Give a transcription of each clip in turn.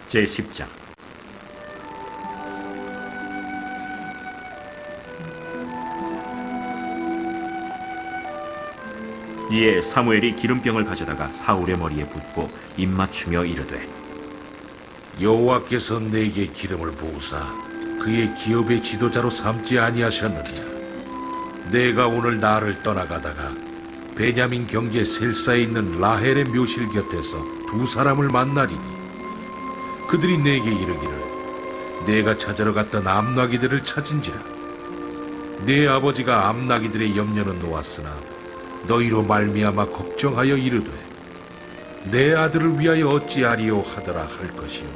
제10장. 이에 사무엘이 기름병을 가져다가 사울의 머리에 붓고 입맞추며 이르되, 여호와께서 내게 기름을 부으사 그의 기업의 지도자로 삼지 아니하셨느냐? 내가 오늘 나를 떠나가다가 베냐민 경계 셀사에 있는 라헬의 묘실 곁에서 두 사람을 만나리니 그들이 내게 이르기를 내가 찾으러 갔던 암나기들을 찾은지라. 내 아버지가 암나기들의 염려는 놓았으나 너희로 말미암아 걱정하여 이르되 내 아들을 위하여 어찌하리요 하더라 할 것이요.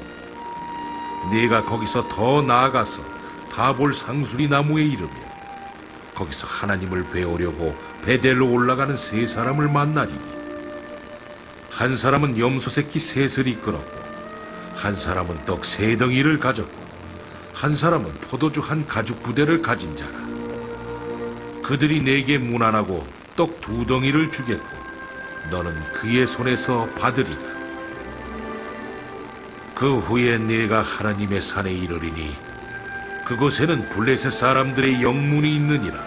네가 거기서 더 나아가서 다볼 상수리 나무에 이르며 거기서 하나님을 배우려고 베델로 올라가는 세 사람을 만나리니 한 사람은 염소 새끼 셋을 이끌었고 한 사람은 떡 세 덩이를 가졌고 한 사람은 포도주 한 가죽 부대를 가진 자라. 그들이 내게 문안하고 떡 두 덩이를 주겠고 너는 그의 손에서 받으리라. 그 후에 네가 하나님의 산에 이르리니 그곳에는 블레셋 사람들의 영문이 있느니라.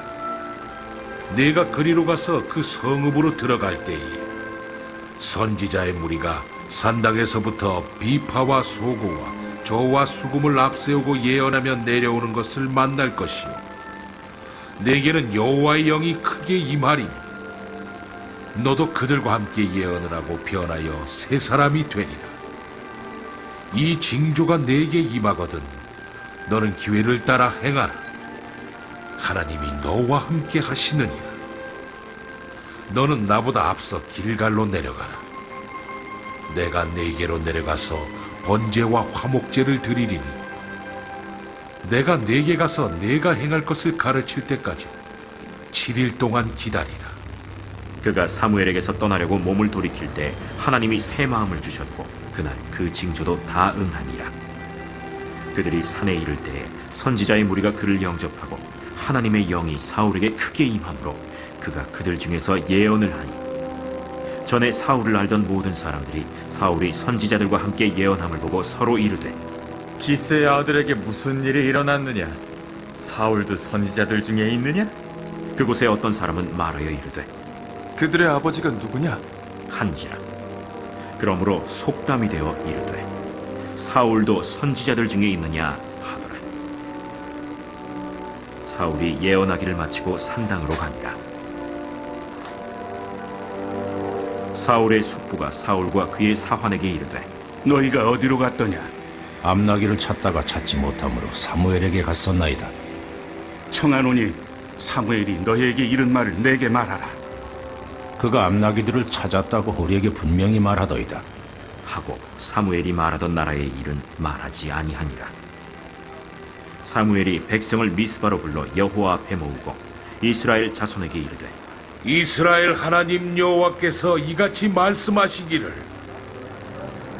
네가 그리로 가서 그 성읍으로 들어갈 때에 선지자의 무리가 산당에서부터 비파와 소고와 저와 수금을 앞세우고 예언하며 내려오는 것을 만날 것이요. 내게는 여호와의 영이 크게 임하리니 너도 그들과 함께 예언을 하고 변하여 새 사람이 되리라. 이 징조가 내게 임하거든 너는 기회를 따라 행하라. 하나님이 너와 함께 하시느니라. 너는 나보다 앞서 길갈로 내려가라. 내가 네게로 내려가서 번제와 화목제를 드리리니 내가 네게 가서 네가 행할 것을 가르칠 때까지 7일 동안 기다리라. 그가 사무엘에게서 떠나려고 몸을 돌이킬 때 하나님이 새 마음을 주셨고 그날 그 징조도 다 응하니라. 그들이 산에 이를 때에 선지자의 무리가 그를 영접하고 하나님의 영이 사울에게 크게 임함으로 그가 그들 중에서 예언을 하니 전에 사울을 알던 모든 사람들이 사울이 선지자들과 함께 예언함을 보고 서로 이르되, 기스의 아들에게 무슨 일이 일어났느냐? 사울도 선지자들 중에 있느냐? 그곳에 어떤 사람은 말하여 이르되, 그들의 아버지가 누구냐? 한지라. 그러므로 속담이 되어 이르되, 사울도 선지자들 중에 있느냐 하더라. 사울이 예언하기를 마치고 산당으로 가니라. 사울의 숙부가 사울과 그의 사환에게 이르되, 너희가 어디로 갔더냐? 암나기를 찾다가 찾지 못하므로 사무엘에게 갔었나이다. 청하노니 사무엘이 너희에게 이른 말을 내게 말하라. 그가 암나기들을 찾았다고 우리에게 분명히 말하더이다. 하고 사무엘이 말하던 나라의 일은 말하지 아니하니라. 사무엘이 백성을 미스바로 불러 여호와 앞에 모으고 이스라엘 자손에게 이르되, 이스라엘 하나님 여호와께서 이같이 말씀하시기를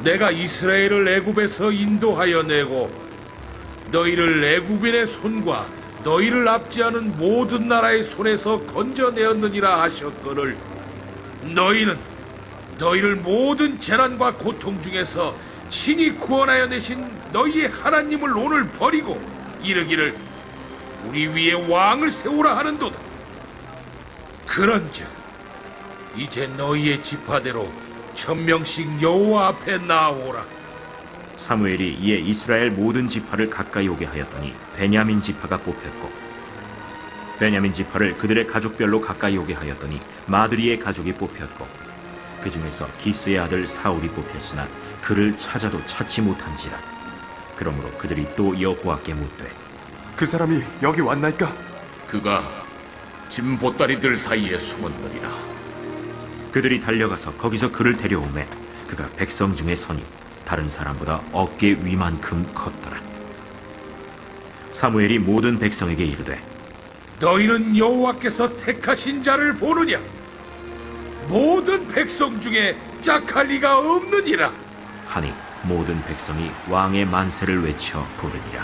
내가 이스라엘을 애굽에서 인도하여 내고 너희를 애굽인의 손과 너희를 압제하는 모든 나라의 손에서 건져내었느니라 하셨거늘 너희는 너희를 모든 재난과 고통 중에서 친히 구원하여 내신 너희의 하나님을 오늘 버리고 이르기를 우리 위에 왕을 세우라 하는도다. 그런즉 이제 너희의 지파대로 1000명씩 여호와 앞에 나오라. 사무엘이 이에 이스라엘 모든 지파를 가까이 오게 하였더니 베냐민 지파가 뽑혔고 베냐민 지파를 그들의 가족별로 가까이 오게 하였더니 마드리의 가족이 뽑혔고 그 중에서 기스의 아들 사울이 뽑혔으나 그를 찾아도 찾지 못한지라. 그러므로 그들이 또 여호와께 묻되, 그 사람이 여기 왔나이까? 그가 짐 보따리들 사이에 숨었느니라. 그들이 달려가서 거기서 그를 데려오매 그가 백성 중에 서니 다른 사람보다 어깨 위만큼 컸더라. 사무엘이 모든 백성에게 이르되, 너희는 여호와께서 택하신 자를 보느냐? 모든 백성 중에 짝할 리가 없느니라. 하니 모든 백성이 왕의 만세를 외쳐 부르니라.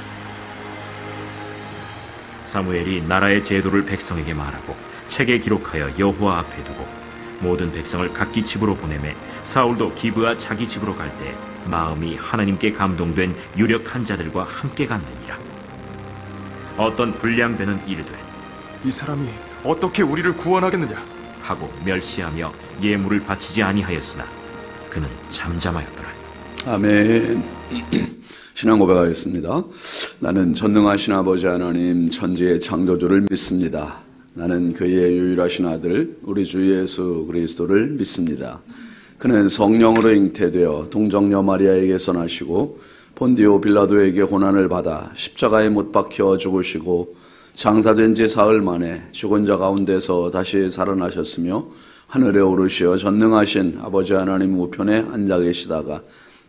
사무엘이 나라의 제도를 백성에게 말하고 책에 기록하여 여호와 앞에 두고 모든 백성을 각기 집으로 보내매 사울도 기브아 자기 집으로 갈 때 마음이 하나님께 감동된 유력한 자들과 함께 갔느니라. 어떤 불량배는 이르되 이 사람이 어떻게 우리를 구원하겠느냐? 하고 멸시하며 예물을 바치지 아니하였으나 그는 잠잠하였더라. 아멘. 신앙 고백하겠습니다. 나는 전능하신 아버지 하나님 천지의 창조주를 믿습니다. 나는 그의 유일하신 아들 우리 주 예수 그리스도를 믿습니다. 그는 성령으로 잉태되어 동정녀 마리아에게서 나시고 본디오 빌라도에게 고난을 받아 십자가에 못 박혀 죽으시고 장사된 지 사흘 만에 죽은 자 가운데서 다시 살아나셨으며 하늘에 오르시어 전능하신 아버지 하나님 우편에 앉아 계시다가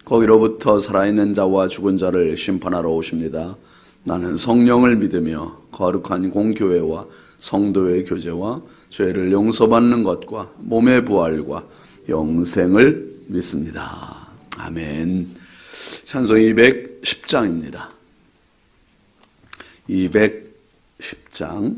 거기로부터 살아있는 자와 죽은 자를 심판하러 오십니다. 나는 성령을 믿으며 거룩한 공교회와 성도의 교제와 죄를 용서받는 것과 몸의 부활과 영생을 믿습니다. 아멘. 찬송 210장입니다. 210장.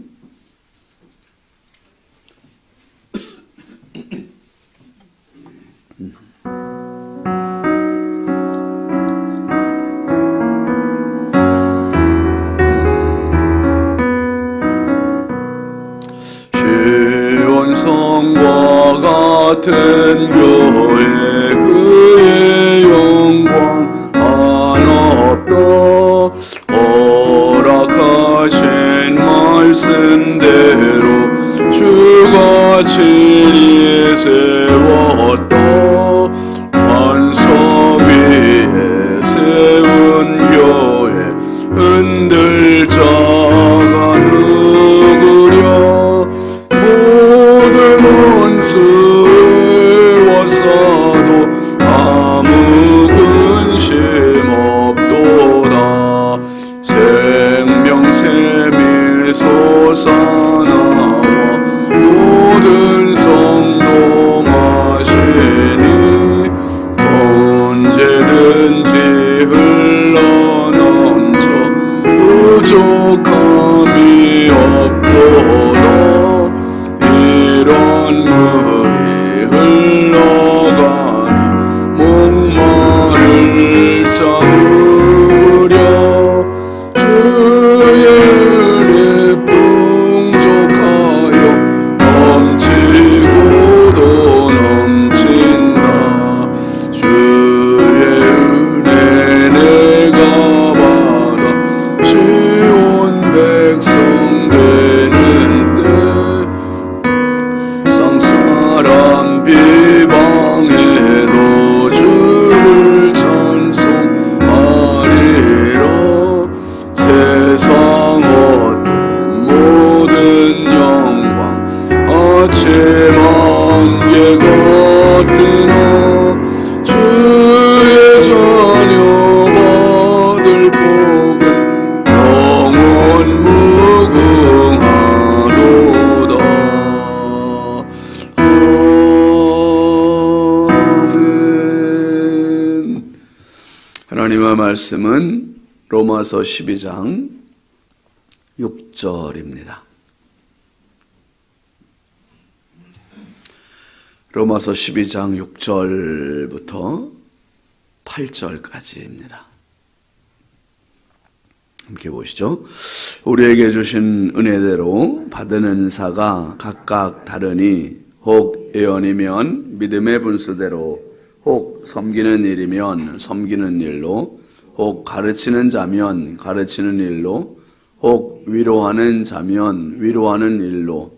시온성과 같은 교회 그의 영광 한없다. 허락하신 말씀대로 주가 친히 세웠다. 반석 위에 세운 교회 흔들 자가 누구랴. 모든 원수에 왔어도 아무 근심 없도다. 생명샘이 솟아나와 모든 성도 마시니 언제든지 흘러넘쳐 부족함이 없도다. 이런 물이 흘러가니 목마를 잡으려. 주의 은혜 풍족하여 넘치고도 넘친다. 주의 은혜 내가 받아 시온 백성 되는 때 쌍사람 비방해도 주를 찬송하리라. 세상 어떤 모든 영광 아침 안개 같으나 주의 자녀 받을 복은 영원 무궁하도다. 아멘. 하나님의 말씀은 로마서 12장 6절입니다. 로마서 12장 6절부터 8절까지입니다. 함께 보시죠. 우리에게 주신 은혜대로 받은 은사가 각각 다르니 혹 예언이면 믿음의 분수대로, 혹 섬기는 일이면 섬기는 일로, 혹 가르치는 자면 가르치는 일로, 혹 위로하는 자면 위로하는 일로,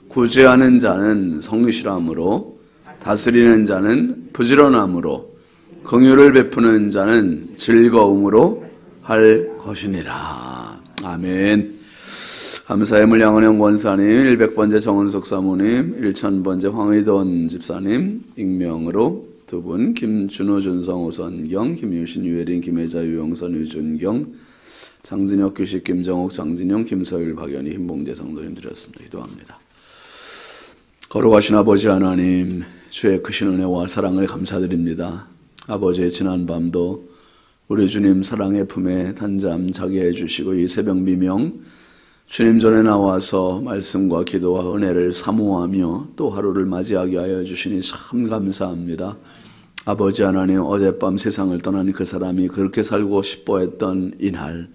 구제하는 자는 성실함으로, 다스리는 자는 부지런함으로, 긍휼을 베푸는 자는 즐거움으로 할 것이니라. 아멘. 감사의 물량은영 권사님, 100번째 정은석 사모님, 1000번째 황의돈 집사님, 익명으로 두 분, 김준호, 준성, 오선경, 김유신, 유혜린, 김혜자, 유영선, 유준경, 장진혁, 규식, 김정옥, 장진영, 김서율, 박연희, 힘봉대 성도님 드렸습니다. 기도합니다. 거룩하신 아버지 하나님, 주의 크신 은혜와 사랑을 감사드립니다. 아버지의 지난 밤도 우리 주님 사랑의 품에 단잠 자게 해주시고 이 새벽 미명 주님 전에 나와서 말씀과 기도와 은혜를 사모하며 또 하루를 맞이하게 하여 주시니 참 감사합니다. 아버지 하나님, 어젯밤 세상을 떠난 그 사람이 그렇게 살고 싶어 했던 이날,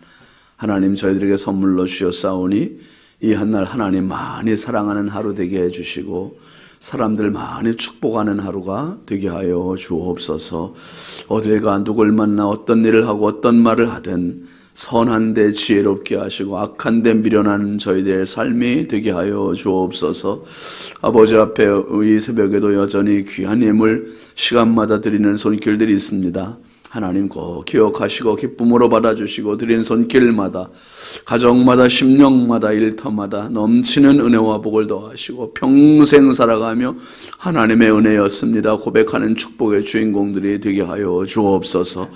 하나님 저희들에게 선물로 주셨사오니 이 한날 하나님 많이 사랑하는 하루 되게 해주시고 사람들 많이 축복하는 하루가 되게 하여 주옵소서. 어딜 가 누굴 만나 어떤 일을 하고 어떤 말을 하든 선한 데 지혜롭게 하시고 악한 데 미련한 저희들의 삶이 되게 하여 주옵소서. 아버지 앞에 이 새벽에도 여전히 귀한 예물 시간마다 드리는 손길들이 있습니다. 하나님 꼭 기억하시고 기쁨으로 받아주시고 드린 손길마다 가정마다 심령마다 일터마다 넘치는 은혜와 복을 더하시고 평생 살아가며 하나님의 은혜였습니다 고백하는 축복의 주인공들이 되게 하여 주옵소서.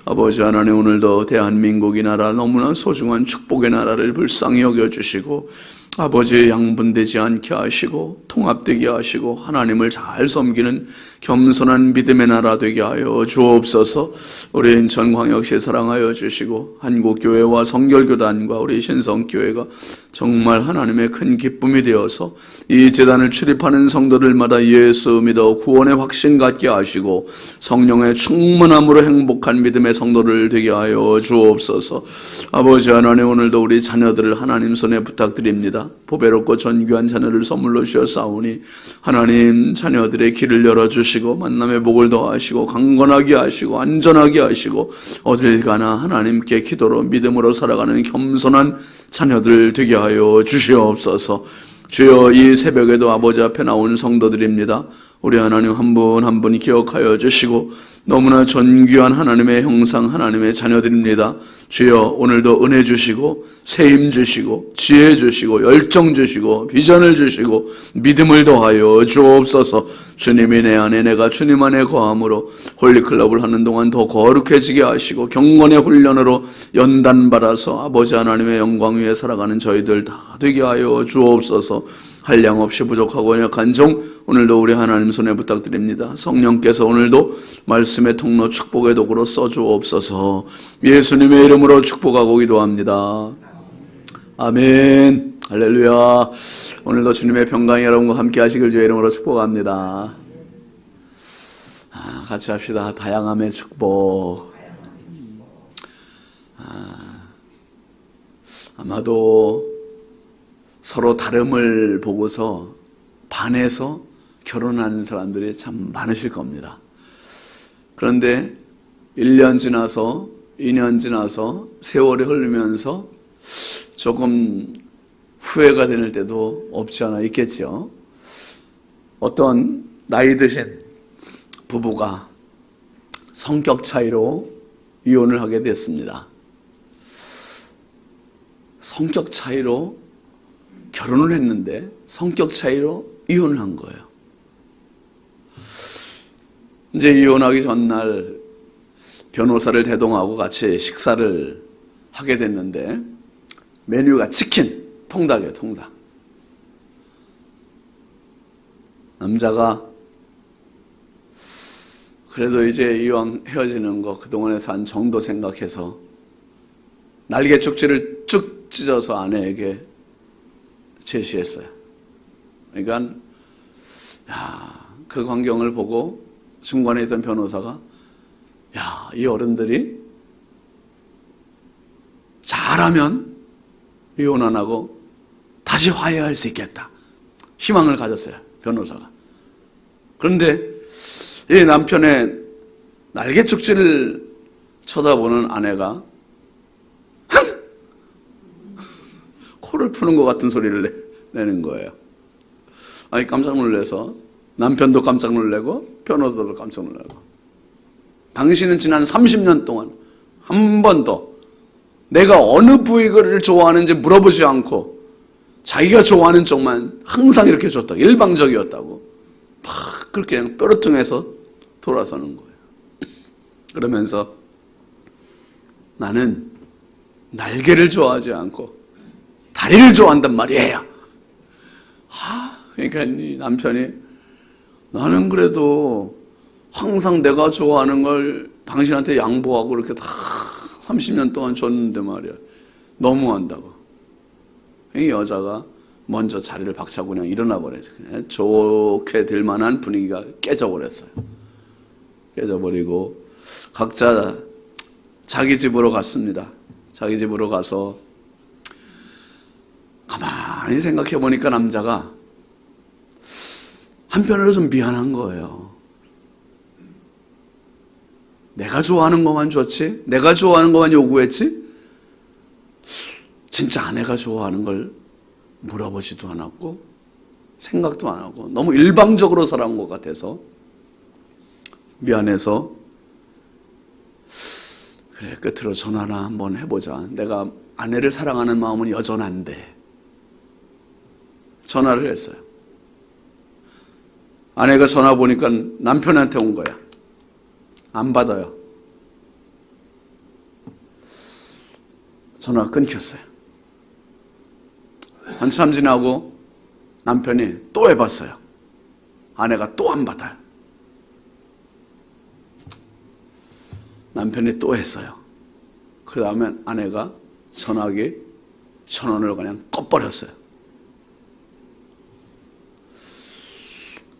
아버지 하나님, 오늘도 대한민국 이 나라 너무나 소중한 축복의 나라를 불쌍히 여겨주시고 아버지의 양분되지 않게 하시고 통합되게 하시고 하나님을 잘 섬기는 겸손한 믿음의 나라 되게 하여 주옵소서. 우리 인천광역시 사랑하여 주시고 한국교회와 성결교단과 우리 신성교회가 정말 하나님의 큰 기쁨이 되어서 이 제단을 출입하는 성도들마다 예수 믿어 구원의 확신 갖게 하시고 성령의 충만함으로 행복한 믿음의 성도를 되게 하여 주옵소서. 아버지 하나님, 오늘도 우리 자녀들을 하나님 손에 부탁드립니다. 보배롭고 존귀한 자녀를 선물로 주셨사오니 하나님 자녀들의 길을 열어주시고 만남의 복을 더하시고 강건하게 하시고 안전하게 하시고 어딜 가나 하나님께 기도로 믿음으로 살아가는 겸손한 자녀들 되게 하여 주시옵소서. 주여, 이 새벽에도 아버지 앞에 나온 성도들입니다. 우리 하나님 한 분 한 분 기억하여 주시고 너무나 존귀한 하나님의 형상 하나님의 자녀들입니다. 주여, 오늘도 은혜 주시고 세임 주시고 지혜 주시고 열정 주시고 비전을 주시고 믿음을 더하여 주옵소서. 주님이 내 안에 내가 주님 안에 거함으로 홀리클럽을 하는 동안 더 거룩해지게 하시고 경건의 훈련으로 연단받아서 아버지 하나님의 영광 위에 살아가는 저희들 다 되게 하여 주옵소서. 한량 없이 부족하고 연약한 종 오늘도 우리 하나님 손에 부탁드립니다. 성령께서 오늘도 말씀의 통로 축복의 도구로 써주옵소서. 예수님의 이름으로 축복하고 기도합니다. 아멘. 할렐루야. 오늘도 주님의 평강이 여러분과 함께 하시길 주의 이름으로 축복합니다. 같이 합시다. 다양함의 축복. 아마도 서로 다름을 보고서 반해서 결혼하는 사람들이 참 많으실 겁니다. 그런데 1년 지나서 2년 지나서 세월이 흐르면서 조금 후회가 되는 때도 없지 않아 있겠죠. 어떤 나이 드신 부부가 성격 차이로 이혼을 하게 됐습니다. 성격 차이로 결혼을 했는데 성격 차이로 이혼을 한 거예요. 이제 이혼하기 전날 변호사를 대동하고 같이 식사를 하게 됐는데 메뉴가 치킨, 통닭이에요, 통닭. 남자가 그래도 이제 이왕 헤어지는 거 그동안에 산 정도 생각해서 날개 쪽지를 쭉 찢어서 아내에게 제시했어요. 그러니까 그 광경을 보고 중간에 있던 변호사가 이 어른들이 잘하면 이혼 안 하고 다시 화해할 수 있겠다. 희망을 가졌어요, 변호사가. 그런데 이 남편의 날개 쪽지를 쳐다보는 아내가 코를 푸는 것 같은 소리를 내는 거예요. 아니, 깜짝 놀라서 남편도 깜짝 놀라고 변호사도 깜짝 놀라고. 당신은 지난 30년 동안 한 번도 내가 어느 부위를 좋아하는지 물어보지 않고 자기가 좋아하는 쪽만 항상 이렇게 줬다. 일방적이었다고. 막 그렇게 그냥 뾰루퉁해서 돌아서는 거예요. 그러면서 나는 날개를 좋아하지 않고 다리를 좋아한단 말이에요. 그러니까 이 남편이 나는 그래도 항상 내가 좋아하는 걸 당신한테 양보하고 그렇게 다 30년 동안 줬는데 말이야. 너무한다고. 이 여자가 먼저 자리를 박차고 그냥 일어나 버렸어요. 그냥 좋게 될 만한 분위기가 깨져 버렸어요. 깨져버리고 각자 자기 집으로 갔습니다. 자기 집으로 가서 가만히 생각해 보니까 남자가 한편으로 좀 미안한 거예요. 내가 좋아하는 것만 줬지? 내가 좋아하는 것만 요구했지? 진짜 아내가 좋아하는 걸 물어보지도 않았고 생각도 안 하고 너무 일방적으로 살아온 것 같아서 미안해서 그래 끝으로 전화나 한번 해보자. 내가 아내를 사랑하는 마음은 여전한데 전화를 했어요. 아내가 전화 보니까 남편한테 온 거야. 안 받아요. 전화가 끊겼어요. 한참 지나고 남편이 또 해봤어요. 아내가 또 안 받아요. 남편이 또 했어요. 그 다음에 아내가 전화기 1,000원을 그냥 꺼버렸어요.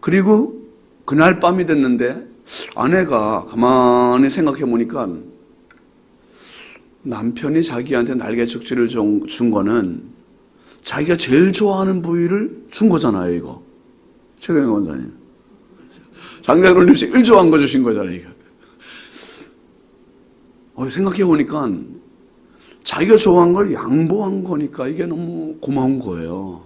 그리고 그날 밤이 됐는데 아내가 가만히 생각해 보니까 남편이 자기한테 날개 축지를 준 거는 자기가 제일 좋아하는 부위를 준 거잖아요, 이거. 최경영 원사님. 장장로님 제일 좋아하는 거 주신 거잖아요, 이거. 생각해 보니까 자기가 좋아한 걸 양보한 거니까 이게 너무 고마운 거예요.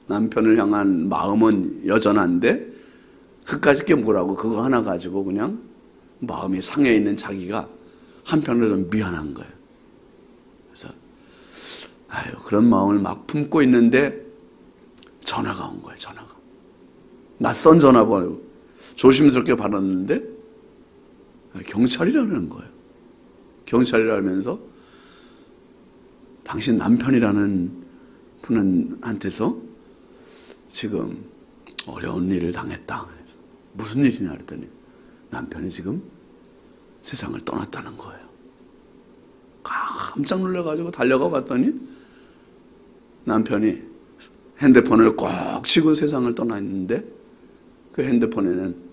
남편을 향한 마음은 여전한데 그까짓 게 뭐라고 그거 하나 가지고 그냥 마음이 상해 있는 자기가 한편으로 좀 미안한 거예요. 그래서 그런 마음을 막 품고 있는데 전화가 온 거예요. 전화가 낯선 전화번호 조심스럽게 받았는데 경찰이라는 거예요. 경찰이라면서 당신 남편이라는 분한테서 지금 어려운 일을 당했다. 무슨 일이냐 그랬더니 남편이 지금 세상을 떠났다는 거예요. 깜짝 놀라가지고 달려가 봤더니 남편이 핸드폰을 꼭 쥐고 세상을 떠나 있는데 그 핸드폰에는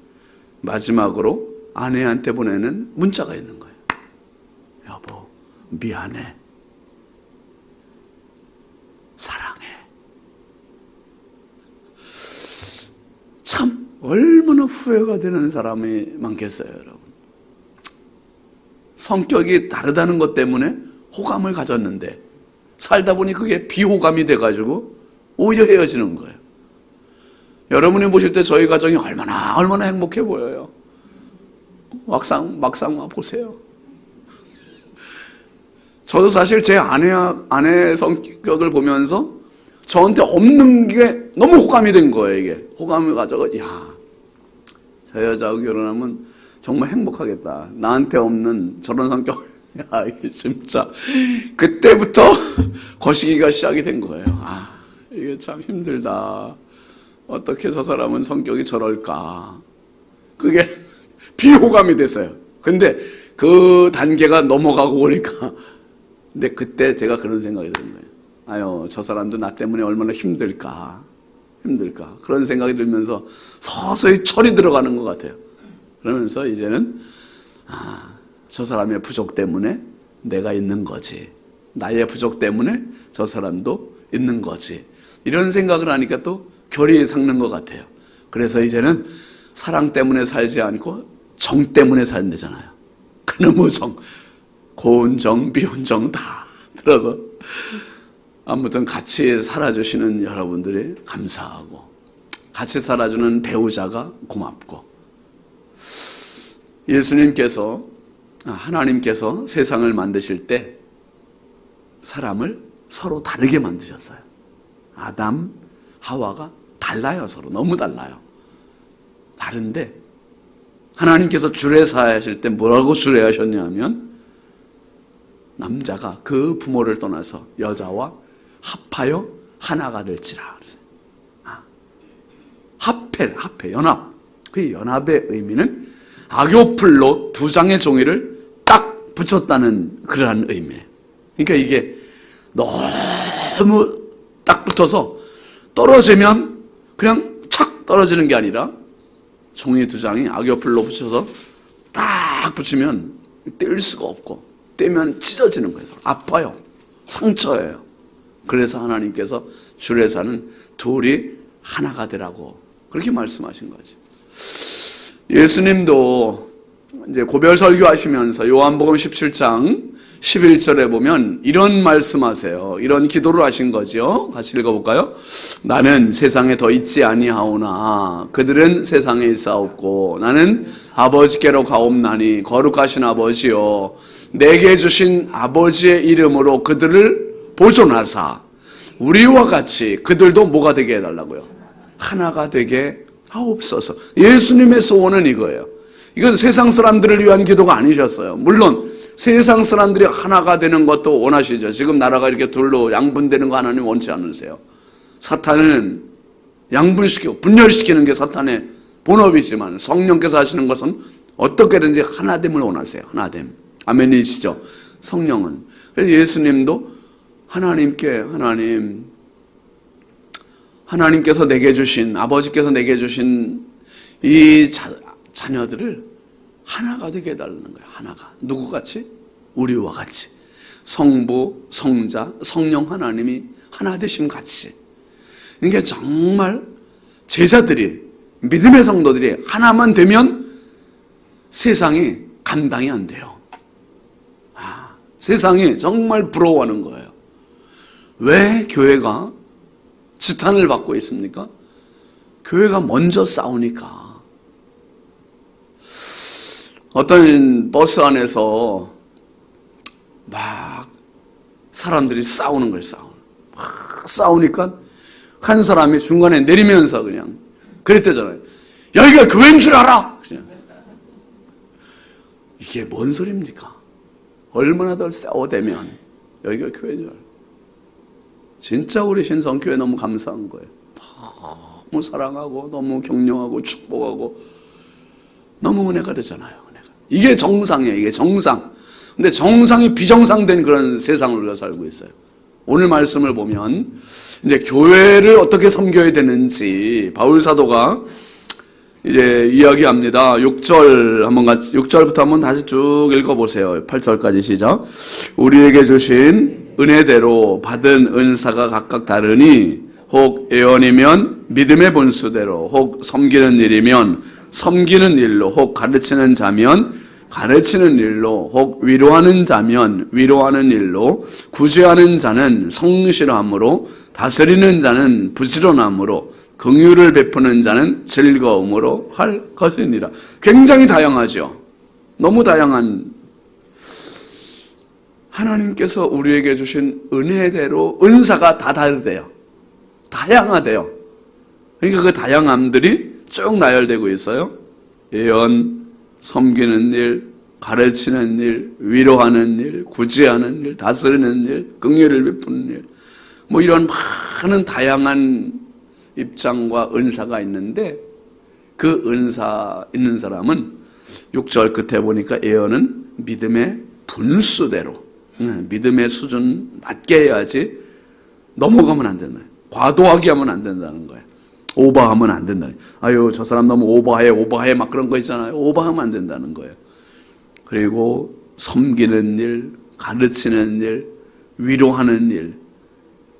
마지막으로 아내한테 보내는 문자가 있는 거예요. 여보, 미안해. 사랑해. 참 얼마나 후회가 되는 사람이 많겠어요, 여러분. 성격이 다르다는 것 때문에 호감을 가졌는데 살다 보니 그게 비호감이 돼가지고 오히려 헤어지는 거예요. 여러분이 보실 때 저희 가정이 얼마나 행복해 보여요. 막상 보세요. 저도 사실 제 아내의 성격을 보면서 저한테 없는 게 너무 호감이 된 거예요, 이게. 호감을 가져가, 저 여자하고 결혼하면 정말 행복하겠다. 나한테 없는 저런 성격. 이게 진짜. 그때부터 거시기가 시작이 된 거예요. 이게 참 힘들다. 어떻게 저 사람은 성격이 저럴까. 그게 비호감이 됐어요. 근데 그 단계가 넘어가고 보니까 근데 그때 제가 그런 생각이 드는 거예요. 저 사람도 나 때문에 얼마나 힘들까. 그런 생각이 들면서 서서히 철이 들어가는 것 같아요. 그러면서 이제는 저 사람의 부족 때문에 내가 있는 거지. 나의 부족 때문에 저 사람도 있는 거지. 이런 생각을 하니까 또 결이 삭는 것 같아요. 그래서 이제는 사랑 때문에 살지 않고 정 때문에 살면 되잖아요. 그놈의 정, 고운 정, 미운 정 다 들어서 아무튼 같이 살아주시는 여러분들이 감사하고 같이 살아주는 배우자가 고맙고 하나님께서 세상을 만드실 때 사람을 서로 다르게 만드셨어요. 아담, 하와가 달라요. 서로 너무 달라요. 다른데 하나님께서 주례사하실 때 뭐라고 주례하셨냐면 남자가 그 부모를 떠나서 여자와 합하여 하나가 될지라. 합해, 연합. 그 연합의 의미는 악요풀로 2장의 종이를 딱 붙였다는 그러한 의미예요. 그러니까 이게 너무 딱 붙어서 떨어지면 그냥 착 떨어지는 게 아니라 종이 2장이 악여풀로 붙여서 딱 붙이면 뗄 수가 없고 떼면 찢어지는 거예요. 아파요. 상처예요. 그래서 하나님께서 주례사는 둘이 하나가 되라고 그렇게 말씀하신 거지. 예수님도 이제 고별 설교하시면서 요한복음 17장 11절에 보면 이런 말씀하세요. 이런 기도를 하신 거죠. 같이 읽어볼까요? 나는 세상에 더 있지 아니하오나 그들은 세상에 있사옵고 나는 아버지께로 가옵나니 거룩하신 아버지여 내게 주신 아버지의 이름으로 그들을 보존하사 우리와 같이 그들도 뭐가 되게 해달라고요? 하나가 되게 하옵소서. 예수님의 소원은 이거예요. 이건 세상 사람들을 위한 기도가 아니셨어요. 물론 세상 사람들이 하나가 되는 것도 원하시죠. 지금 나라가 이렇게 둘로 양분되는 거 하나님 원치 않으세요. 사탄은 양분시키고 분열시키는 게 사탄의 본업이지만 성령께서 하시는 것은 어떻게든지 하나됨을 원하세요. 하나됨. 아멘이시죠. 성령은. 그래서 예수님도 하나님께서 내게 주신, 아버지께서 내게 주신 이 자녀들을 하나가 되게 해달라는 거예요. 하나가. 누구같이? 우리와 같이. 성부, 성자, 성령 하나님이 하나 되심 같이. 그러니까 정말 제자들이, 믿음의 성도들이 하나만 되면 세상이 감당이 안 돼요. 세상이 정말 부러워하는 거예요. 왜 교회가 지탄을 받고 있습니까? 교회가 먼저 싸우니까. 어떤 버스 안에서 막 사람들이 싸우는 거예요. 막 싸우니까 한 사람이 중간에 내리면서 그냥 그랬대잖아요. 여기가 교회인 줄 알아! 그냥. 이게 뭔 소리입니까? 얼마나 더 싸워대면 여기가 교회인 줄 알아. 진짜 우리 신성교회 너무 감사한 거예요. 너무 사랑하고 너무 격려하고 축복하고 너무 은혜가 되잖아요. 이게 정상이에요. 이게 정상. 근데 정상이 비정상된 그런 세상을 우리가 살고 있어요. 오늘 말씀을 보면 이제 교회를 어떻게 섬겨야 되는지 바울 사도가 이제 이야기합니다. 6절부터 한번 다시 쭉 읽어보세요. 8절까지 시작. 우리에게 주신 은혜대로 받은 은사가 각각 다르니 혹 예언이면 믿음의 본수대로, 혹 섬기는 일이면 섬기는 일로, 혹 가르치는 자면 가르치는 일로, 혹 위로하는 자면 위로하는 일로, 구제하는 자는 성실함으로, 다스리는 자는 부지런함으로, 긍휼을 베푸는 자는 즐거움으로 할 것이니라. 굉장히 다양하죠. 너무 다양한 하나님께서 우리에게 주신 은혜대로 은사가 다 다르대요. 다양하대요. 그러니까 그 다양함들이 쭉 나열되고 있어요. 예언, 섬기는 일, 가르치는 일, 위로하는 일, 구제하는 일, 다스리는 일, 긍휼을 베푸는 일, 뭐 이런 많은 다양한 입장과 은사가 있는데 그 은사 있는 사람은 6절 끝에 보니까 예언은 믿음의 분수대로, 믿음의 수준 낮게 해야지 넘어가면 안 된다. 과도하게 하면 안 된다는 거예요. 오버하면 안 된다. 아유, 저 사람 너무 오버해 막 그런 거 있잖아요. 오버하면 안 된다는 거예요. 그리고 섬기는 일, 가르치는 일, 위로하는 일,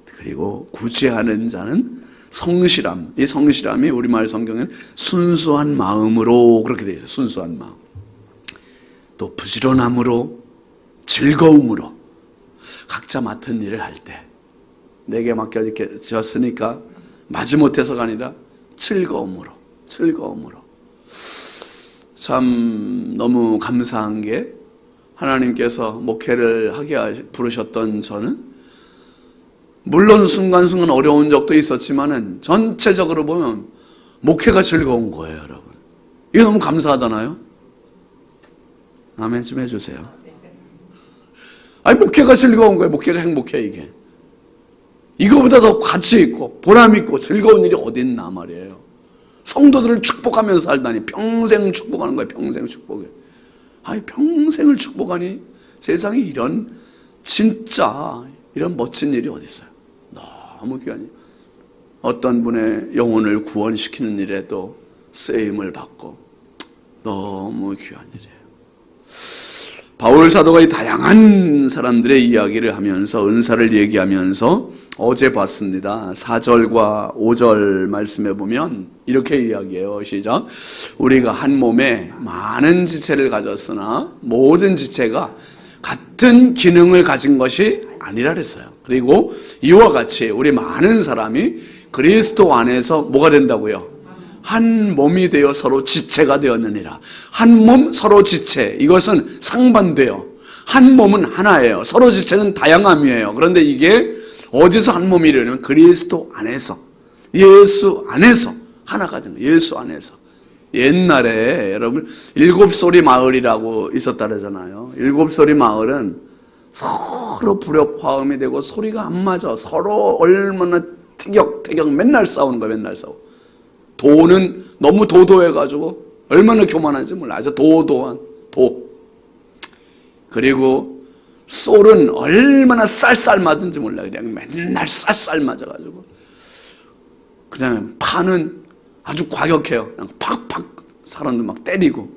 그리고 구제하는 자는 성실함. 이 성실함이 우리말 성경에는 순수한 마음으로 그렇게 되어 있어요. 순수한 마음. 또 부지런함으로, 즐거움으로. 각자 맡은 일을 할 때 내게 맡겨졌으니까 마지못해서가 아니라 즐거움으로. 참 너무 감사한 게 하나님께서 목회를 하게 부르셨던 저는 물론 순간순간 어려운 적도 있었지만은 전체적으로 보면 목회가 즐거운 거예요, 여러분. 이게 너무 감사하잖아요. 아멘 좀 해주세요. 아니 목회가 즐거운 거예요. 목회가 행복해 이게. 이거보다 더 가치 있고 보람 있고 즐거운 일이 어디 있나 말이에요. 성도들을 축복하면서 살다니 평생 축복하는 거예요. 평생 축복해. 아니 평생을 축복하니 세상에 이런 진짜 이런 멋진 일이 어디 있어요. 너무 귀하니 어떤 분의 영혼을 구원시키는 일에도 쓰임을 받고 너무 귀한 일이에요. 바울 사도가 이 다양한 사람들의 이야기를 하면서 은사를 얘기하면서 어제 봤습니다. 4절과 5절 말씀에 보면 이렇게 이야기해요. 시작. 우리가 한 몸에 많은 지체를 가졌으나 모든 지체가 같은 기능을 가진 것이 아니라 그랬어요. 그리고 이와 같이 우리 많은 사람이 그리스도 안에서 뭐가 된다고요? 한 몸이 되어 서로 지체가 되었느니라. 한 몸 서로 지체, 이것은 상반돼요. 한 몸은 하나예요. 서로 지체는 다양함이에요. 그런데 이게 어디서 한 몸이 되냐면 그리스도 안에서, 예수 안에서 하나가 되는 거예요. 예수 안에서. 옛날에 여러분 일곱소리 마을이라고 있었다 그러잖아요. 일곱소리 마을은 서로 불협화음이 되고 소리가 안 맞아. 서로 얼마나 티격태격 맨날 싸우는 거야. 맨날 싸우고. 도는 너무 도도해가지고 얼마나 교만한지 몰라. 아주 도도한 도. 그리고 솔은 얼마나 쌀쌀 맞은지 몰라. 그냥 맨날 쌀쌀 맞아가지고. 그다음에 파는 아주 과격해요. 그냥 팍팍 사람들 막 때리고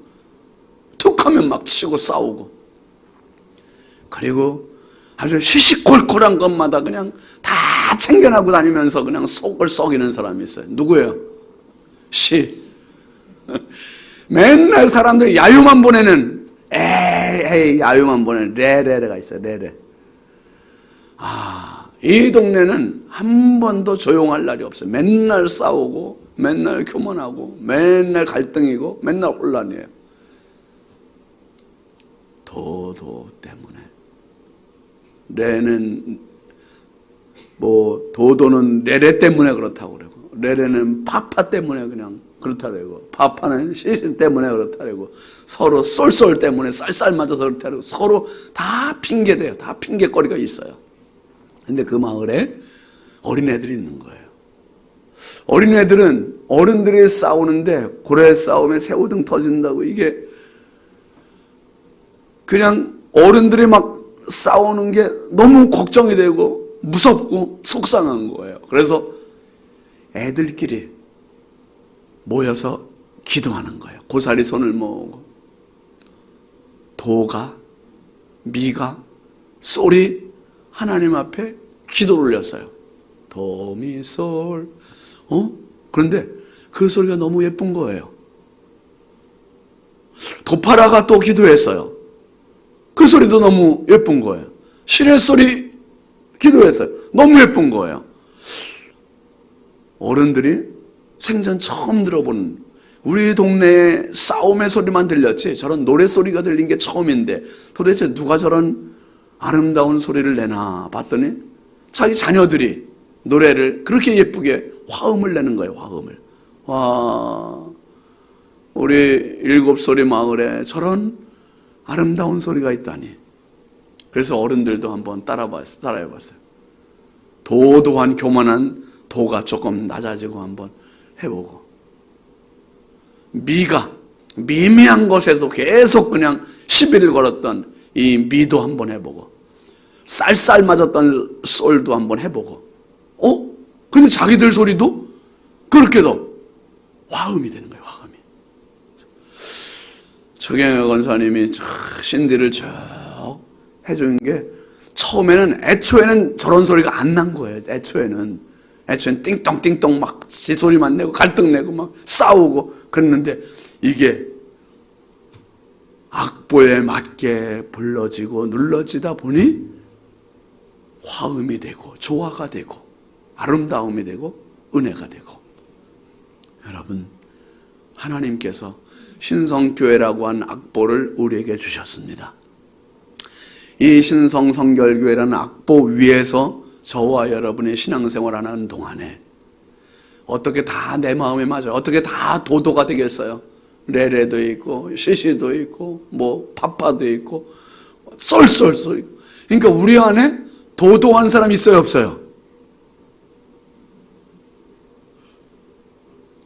툭하면 막 치고 싸우고. 그리고 아주 시시콜콜한 것마다 그냥 다 챙겨나고 다니면서 그냥 속을 썩이는 사람이 있어요. 누구예요? 맨날 사람들이 야유만 보내는 에이 야유만 보내는 레레레가 있어요. 레레. 이 동네는 한 번도 조용할 날이 없어요. 맨날 싸우고 맨날 교만하고 맨날 갈등이고 맨날 혼란이에요. 도도 때문에. 레는 도도는 레레 때문에 그렇다고 그러고, 레레는 파파 때문에 그냥 그렇다 그러고, 파파는 시신 때문에 그렇다 그러고, 서로 쏠쏠 때문에 쌀쌀 맞아서 그렇다 그러고, 서로 다 핑계대요. 다 핑계거리가 있어요. 근데 그 마을에 어린애들이 있는 거예요. 어린애들은 어른들이 싸우는데 고래 싸움에 새우등 터진다고, 이게 그냥 어른들이 막 싸우는 게 너무 걱정이 되고 무섭고 속상한 거예요. 그래서 애들끼리 모여서 기도하는 거예요. 고사리 손을 모으고 도가, 미가, 솔이 하나님 앞에 기도를 올렸어요. 도, 미, 솔. 그런데 그 소리가 너무 예쁜 거예요. 도파라가 또 기도했어요. 그 소리도 너무 예쁜 거예요. 시레 소리 기도했어요. 너무 예쁜 거예요. 어른들이 생전 처음 들어보는, 우리 동네에 싸움의 소리만 들렸지 저런 노래소리가 들린 게 처음인데 도대체 누가 저런 아름다운 소리를 내나 봤더니 자기 자녀들이 노래를 그렇게 예쁘게 화음을 내는 거예요. 화음을. 와, 우리 일곱소리 마을에 저런 아름다운 소리가 있다니. 그래서 어른들도 한번 따라해봤어요. 도도한 교만한 도가 조금 낮아지고 한번 해보고, 미가 미미한 것에도 계속 그냥 시비를 걸었던 이 미도 한번 해보고, 쌀쌀 맞았던 솔도 한번 해보고, 근데 자기들 소리도 그렇게도 화음이 되는 거예요. 화음이. 최경영 권사님이 신디를 쭉 해준 게, 처음에는 애초에는 저런 소리가 안 난 거예요. 애초에는 띵똥띵똥 막 지 소리만 내고 갈등 내고 막 싸우고 그랬는데, 이게 악보에 맞게 불러지고 눌러지다 보니 화음이 되고 조화가 되고 아름다움이 되고 은혜가 되고. 여러분, 하나님께서 신성교회라고 한 악보를 우리에게 주셨습니다. 이 신성성결교회라는 악보 위에서 저와 여러분의 신앙생활을 하는 동안에 어떻게 다 내 마음에 맞아요? 어떻게 다 도도가 되겠어요? 레레도 있고 시시도 있고 파파도 있고 쏠쏠쏠 있고. 그러니까 우리 안에 도도한 사람 있어요, 없어요?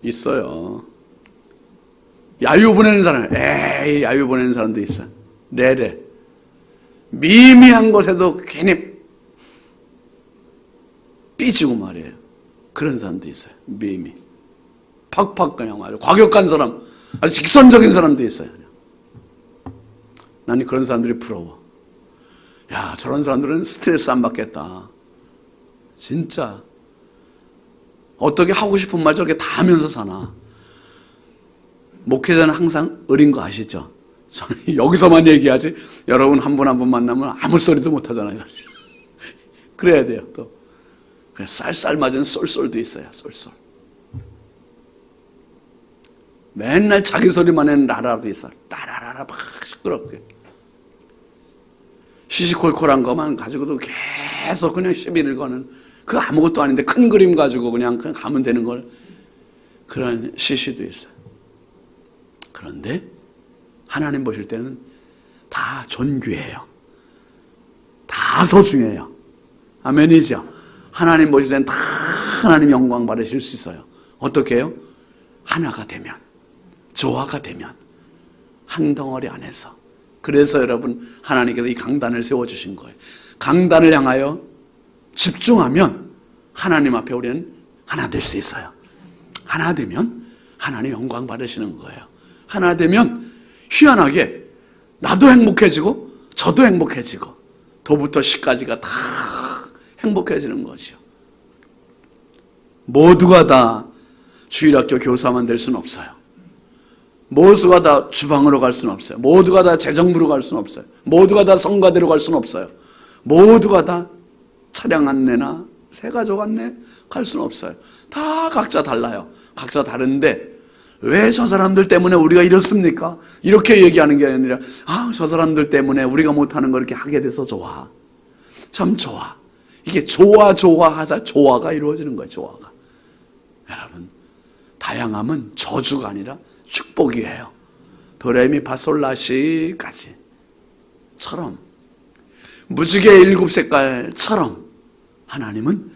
있어요. 야유 보내는 사람, 야유 보내는 사람도 있어. 레레. 미미한 것에도 괜히 삐지고 말이에요. 그런 사람도 있어요. 미미. 팍팍 그냥 아주 과격한 사람, 아주 직선적인 사람도 있어요. 나는 그런 사람들이 부러워. 야, 저런 사람들은 스트레스 안 받겠다. 진짜 어떻게 하고 싶은 말 저렇게 다 하면서 사나. 목회자는 항상 어린 거 아시죠? 저는 여기서만 얘기하지 여러분 한 분 한 분 만나면 아무 소리도 못 하잖아요. 그래야 돼요. 또 그냥 쌀쌀 맞은 쏠쏠도 있어요. 쏠쏠. 맨날 자기 소리만 하는 라라도 있어. 라라라라 막 시끄럽게. 시시콜콜한 것만 가지고도 계속 그냥 시비를 거는, 그 아무것도 아닌데 큰 그림 가지고 그냥 가면 되는 걸, 그런 시시도 있어요. 그런데 하나님 보실 때는 다 존귀해요. 다 소중해요. 아멘이죠. 하나님 보실 때는 다 하나님 영광 받으실 수 있어요. 어떻게 해요? 하나가 되면, 조화가 되면, 한 덩어리 안에서. 그래서 여러분 하나님께서 이 강단을 세워주신 거예요. 강단을 향하여 집중하면 하나님 앞에 우리는 하나 될 수 있어요. 하나 되면 하나님 영광 받으시는 거예요. 하나 되면 희한하게 나도 행복해지고 저도 행복해지고 도부터 시까지가 다 행복해지는 거죠. 모두가 다 주일학교 교사만 될 수는 없어요. 모두가 다 주방으로 갈 수는 없어요. 모두가 다 재정부로 갈 수는 없어요. 모두가 다 성가대로 갈 수는 없어요. 모두가 다 차량 안내나 새가족 안내 갈 수는 없어요. 다 각자 달라요. 각자 다른데 왜 저 사람들 때문에 우리가 이렇습니까? 이렇게 얘기하는 게 아니라, 저 사람들 때문에 우리가 못하는 걸 이렇게 하게 돼서 좋아. 참 좋아. 이게 좋아하자 조화가 이루어지는 거예요. 조화가. 여러분, 다양함은 저주가 아니라 축복이에요. 도레미파솔라시까지 처럼, 무지개 일곱 색깔처럼 하나님은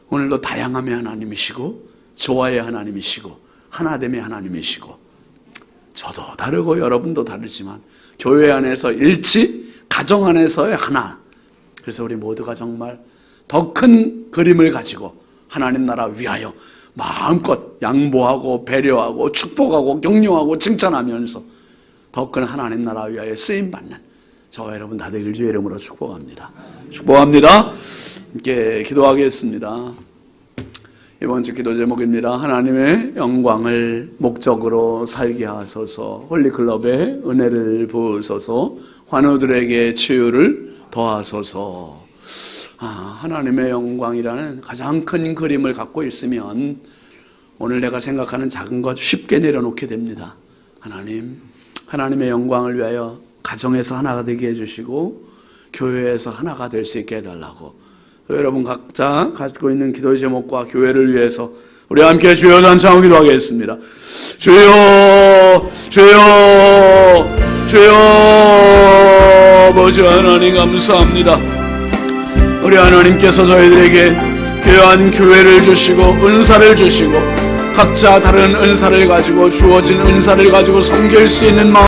오늘도 다양함의 하나님이시고 조화의 하나님이시고 하나됨의 하나님이시고, 저도 다르고 여러분도 다르지만 교회 안에서 일치, 가정 안에서의 하나. 그래서 우리 모두가 정말 더 큰 그림을 가지고 하나님 나라 위하여 마음껏 양보하고 배려하고 축복하고 격려하고 칭찬하면서 더 큰 하나님 나라 위하여 쓰임받는 저와 여러분 다 되길 주의 이름으로 축복합니다. 축복합니다. 함께 기도하겠습니다. 이번 주 기도 제목입니다. 하나님의 영광을 목적으로 살게 하소서. 홀리클럽에 은혜를 부으소서. 환우들에게 치유를 더하소서. 하나님의 영광이라는 가장 큰 그림을 갖고 있으면 오늘 내가 생각하는 작은 것 쉽게 내려놓게 됩니다. 하나님의 영광을 위하여 가정에서 하나가 되게 해주시고 교회에서 하나가 될 수 있게 해달라고. 여러분 각자 가지고 있는 기도 제목과 교회를 위해서 우리 함께 주여 단창하고 기도하겠습니다. 주여, 주여, 주여. 아버지 하나님 감사합니다. 우리 하나님께서 저희들에게 귀한 교회를 주시고 은사를 주시고 각자 다른 은사를 가지고 주어진 은사를 가지고 섬길 수 있는 마음